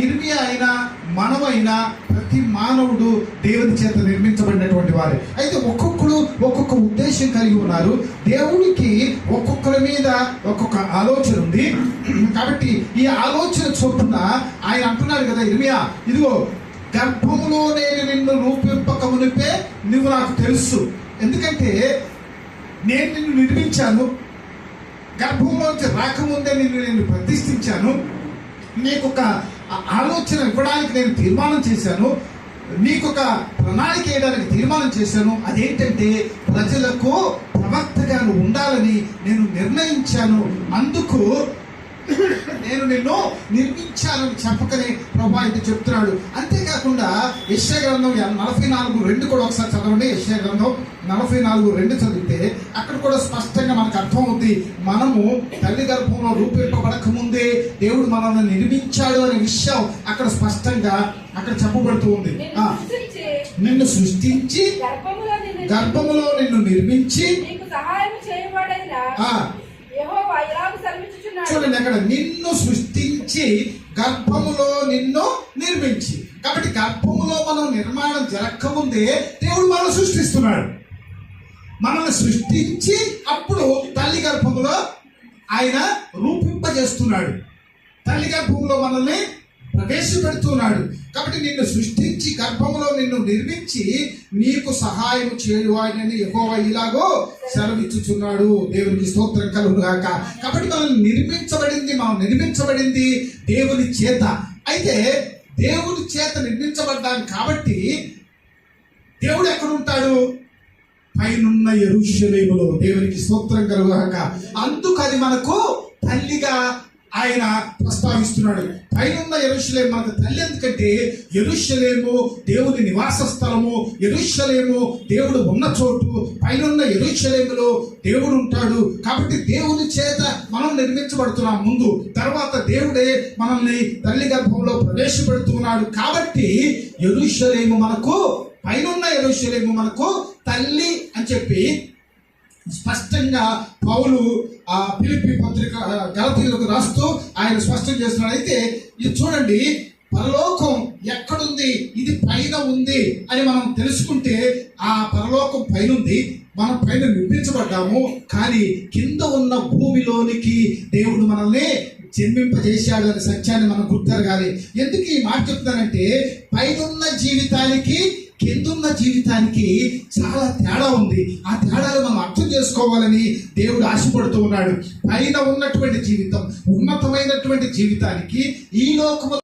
ఇర్మియా అయినా మనమైనా ప్రతి మానవుడు దేవుని చేత నిర్మించబడినటువంటి వారు. అయితే ఒక్కొక్కరు ఒక్కొక్క ఉద్దేశం కలిగి ఉన్నారు. దేవుడికి ఒక్కొక్కరి మీద ఒక్కొక్క ఆలోచన ఉంది. కాబట్టి ఈ ఆలోచన చొప్పున ఆయన అంటున్నాడు కదా, ఇర్మియా ఇదిగో గర్భములో నేను నిన్ను రూపింపక మునిపే నువ్వు నాకు తెలుసు. ఎందుకంటే నేను నిన్ను నిర్మించాను, గర్భంలోంచి రాకముందే నేను ప్రతిష్ఠించాను, నీకు ఒక ఆలోచన ఇవ్వడానికి నేను తీర్మానం చేశాను, నీకు ఒక ప్రణాళిక వేయడానికి తీర్మానం చేశాను. అదేంటంటే ప్రజలకు ప్రవక్తగా ఉండాలని నేను నిర్ణయించాను. అందుకు నేను నిన్ను నిర్మించాలని చెప్పకనే ప్రభు ఇది చెప్తున్నాడు. అంతేకాకుండా యెషయా గ్రంథం 44:2 కూడా ఒకసారి చదవండి. యెషయా గ్రంథం 44:2 చదివితే అక్కడ కూడా స్పష్టంగా మనకు అర్థం అవుతుంది. మనము తల్లి గర్భంలో రూపింపబడక ముందే దేవుడు మనల్ని నిర్మించాడు అనే విషయం అక్కడ స్పష్టంగా అక్కడ చెప్పబడుతూ ఉంది. నిన్ను సృష్టించి గర్భములో నిన్ను నిర్మించి చూడండి, అక్కడ నిన్ను సృష్టించి గర్భములో నిన్ను నిర్మించి. కాబట్టి గర్భములో మనం నిర్మాణం జరగకముందే దేవుడు మనల్ని సృష్టిస్తున్నాడు. మనల్ని సృష్టించి అప్పుడు తల్లి గర్భములో ఆయన రూపింపజేస్తున్నాడు, తల్లి గర్భంలో మనల్ని ప్రవేశపెడుతున్నాడు. కాబట్టి నిన్ను సృష్టించి గర్భంలో నిన్ను నిర్మించి నీకు సహాయం చేయువాడని యెహోవా ఇలాగో సెలవిచ్చుచున్నాడు. దేవునికి స్తోత్రం కలుగును గాక. కాబట్టి మనం నిర్మించబడింది దేవుని చేత. అయితే దేవుని చేత నిర్మించబడ్డాం కాబట్టి దేవుడు ఎక్కడ ఉంటాడు? పైనున్న యెరూషలేములో. దేవునికి స్తోత్రం కలుగును గాక. అందుకు అది మనకు తల్లిగా ఆయన ప్రస్తావిస్తున్నాడు. పైనున్న యెరూషలేము మనకు తల్లి. ఎందుకంటే యెరూషలేము దేవుని నివాస స్థలము, యెరూషలేము దేవుడు ఉన్న చోటు. పైనున్న యెరూషలేములో దేవుడు ఉంటాడు. కాబట్టి దేవుని చేత మనం నిర్మించబడుతున్నాం ముందు. తర్వాత దేవుడే మనల్ని తల్లి గర్భంలో ప్రవేశపెడుతున్నాడు. కాబట్టి యెరూషలేము మనకు, పైనున్న యెరూషలేము మనకు తల్లి అని చెప్పి స్పష్టంగా పౌలు ఆ ఫిలిప్పీ పత్రిక గలతీయులకు రాస్తూ ఆయన స్పష్టం చేస్తున్నాడు. అయితే ఇది చూడండి, పరలోకం ఎక్కడుంది? ఇది పైన ఉంది అని మనం తెలుసుకుంటే ఆ పరలోకం పైన ఉంది, మనం పైన నిర్మించబడ్డాము. కానీ కింద ఉన్న భూమిలోనికి దేవుడు మనల్ని జన్మింపజేశాడు అనే సత్యాన్ని మనం గుర్తెరగాలి. ఎందుకు ఈ మాట చెప్తానంటే పైనున్న జీవితానికి కిందున్న జీవితానికి చాలా తేడా ఉంది. ఆ తేడాలు మనం అర్థం చేసుకోవాలని దేవుడు ఆశపడుతూ ఉన్నాడు. పైన ఉన్నటువంటి జీవితం, ఉన్నతమైనటువంటి జీవితానికి ఈ లోకము